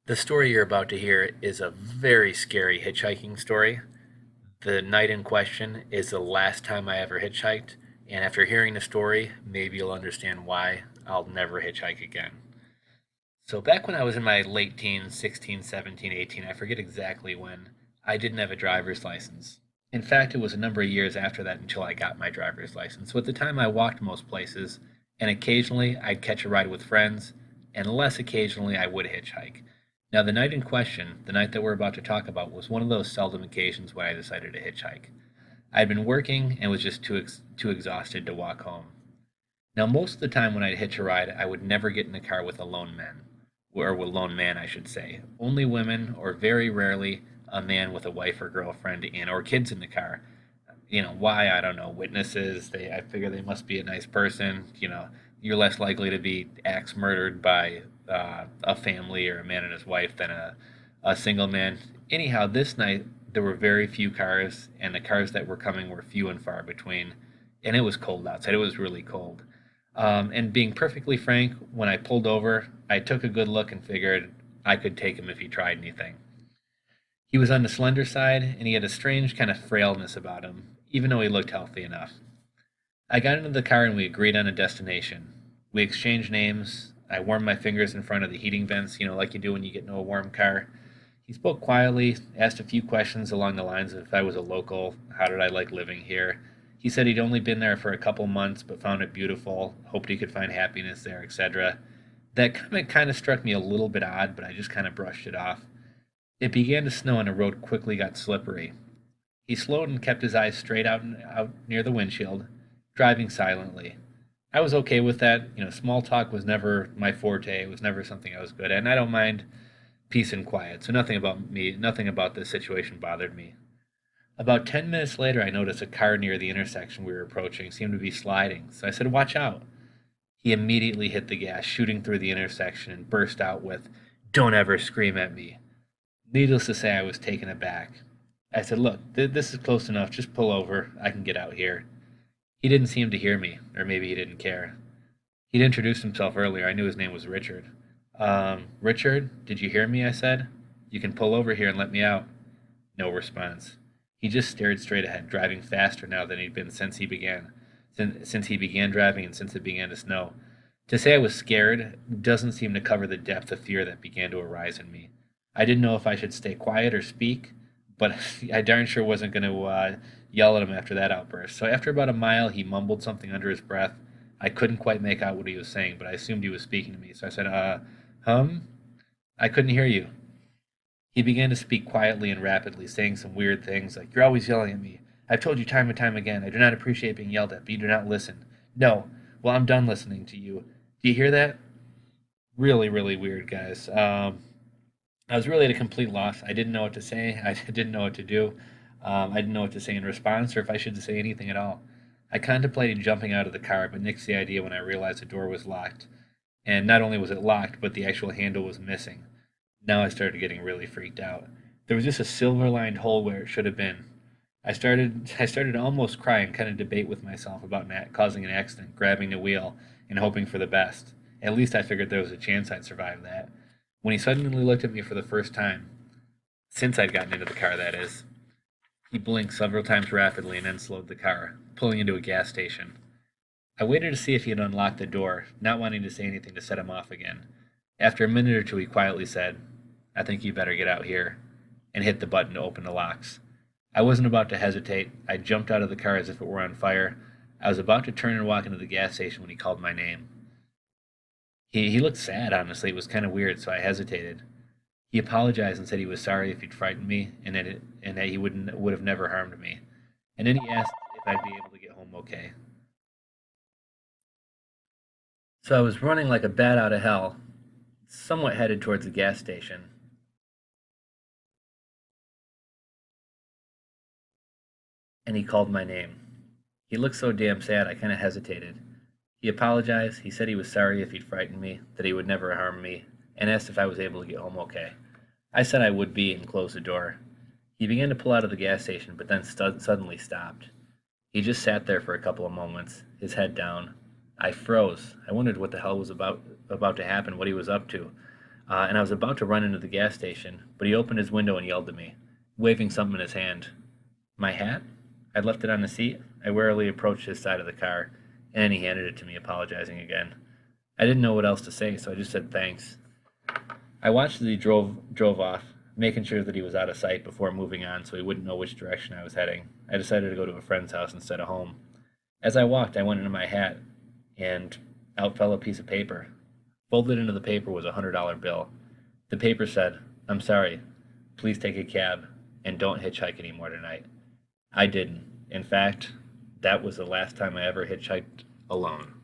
The story you're about to hear is a very scary hitchhiking story. The night in question is the last time I ever hitchhiked, and after hearing the story, maybe you'll understand why I'll never hitchhike again. So, back when I was in my late teens, 16, 17, 18, I forget exactly when, I didn't have a driver's license. In fact, it was a number of years after that until I got my driver's license. So, at the time, I walked most places, and occasionally I'd catch a ride with friends, and less occasionally I would hitchhike. Now, the night in question, the night that we're about to talk about, was one of those seldom occasions when I decided to hitchhike. I had been working and was just too exhausted to walk home. Now, most of the time when I'd hitch a ride, I would never get in a car with a lone man, or with a lone man, I should say. Only women, or very rarely a man with a wife or girlfriend or kids in the car. Why? I don't know. Witnesses. I figure they must be a nice person. You're less likely to be axe murdered by a family or a man and his wife than a single man. Anyhow, this night there were very few cars, and the cars that were coming were few and far between. And it was cold outside. It was really cold. And being perfectly frank, when I pulled over, I took a good look and figured I could take him if he tried anything. He was on the slender side, and he had a strange kind of frailness about him, even though he looked healthy enough. I got into the car and we agreed on a destination. We exchanged names. I warmed my fingers in front of the heating vents, like you do when you get into a warm car. He spoke quietly, asked a few questions along the lines of if I was a local, how did I like living here. He said he'd only been there for a couple months but found it beautiful, hoped he could find happiness there, etc. That comment kind of struck me a little bit odd, but I just kind of brushed it off. It began to snow and the road quickly got slippery. He slowed and kept his eyes straight out near the windshield, driving silently. I was okay with that. Small talk was never my forte. It was never something I was good at, and I don't mind peace and quiet. So nothing about this situation bothered me. About 10 minutes later, I noticed a car near the intersection we were approaching seemed to be sliding, so I said, "Watch out." He immediately hit the gas, shooting through the intersection, and burst out with, "Don't ever scream at me." Needless to say, I was taken aback. I said, "Look, this is close enough. Just pull over. I can get out here." He didn't seem to hear me, or maybe he didn't care. He'd introduced himself earlier. I knew his name was Richard. Richard, did you hear me? I said. "You can pull over here and let me out." No response. He just stared straight ahead, driving faster now than he'd been since he began driving and since it began to snow. To say I was scared doesn't seem to cover the depth of fear that began to arise in me. I didn't know if I should stay quiet or speak, but I darn sure wasn't going to yell at him after that outburst. So after about a mile, he mumbled something under his breath. I couldn't quite make out what he was saying, but I assumed he was speaking to me. So I said, hum? I couldn't hear you. He began to speak quietly and rapidly, saying some weird things like, "You're always yelling at me. I've told you time and time again. I do not appreciate being yelled at, but you do not listen. No. Well, I'm done listening to you. Do you hear that?" Really, really weird, guys. I was really at a complete loss. I didn't know what to say. I didn't know what to do. I didn't know what to say in response or if I should say anything at all. I contemplated jumping out of the car, but nixed the idea when I realized the door was locked. And not only was it locked, but the actual handle was missing. Now I started getting really freaked out. There was just a silver-lined hole where it should have been. I started to almost cry and kind of debate with myself about causing an accident, grabbing the wheel, and hoping for the best. At least I figured there was a chance I'd survive that. When he suddenly looked at me for the first time, since I'd gotten into the car, that is, he blinked several times rapidly and then slowed the car, pulling into a gas station. I waited to see if he had unlocked the door, not wanting to say anything to set him off again. After a minute or two, he quietly said, "I think you better get out here," and hit the button to open the locks. I wasn't about to hesitate. I jumped out of the car as if it were on fire. I was about to turn and walk into the gas station when he called my name. He looked sad, honestly. It was kind of weird, so I hesitated. He apologized and said he was sorry if he'd frightened me and that he would have never harmed me. And then he asked if I'd be able to get home okay. So I was running like a bat out of hell, somewhat headed towards the gas station, and he called my name. He looked so damn sad I kind of hesitated. He apologized. He said he was sorry if he'd frightened me, that he would never harm me, and asked if I was able to get home okay. I said I would be and closed the door. He began to pull out of the gas station, but then suddenly stopped. He just sat there for a couple of moments, his head down. I froze. I wondered what the hell was about to happen, what he was up to. and I was about to run into the gas station, but he opened his window and yelled at me, waving something in his hand. My hat? I'd left it on the seat. I warily approached his side of the car, and then he handed it to me, apologizing again. I didn't know what else to say, so I just said thanks. I watched as he drove off, making sure that he was out of sight before moving on so he wouldn't know which direction I was heading. I decided to go to a friend's house instead of home. As I walked, I went into my hat, and out fell a piece of paper. Folded into the paper was a $100 bill. The paper said, I'm sorry, please take a cab, and don't hitchhike anymore tonight. I didn't. In fact, that was the last time I ever hitchhiked alone.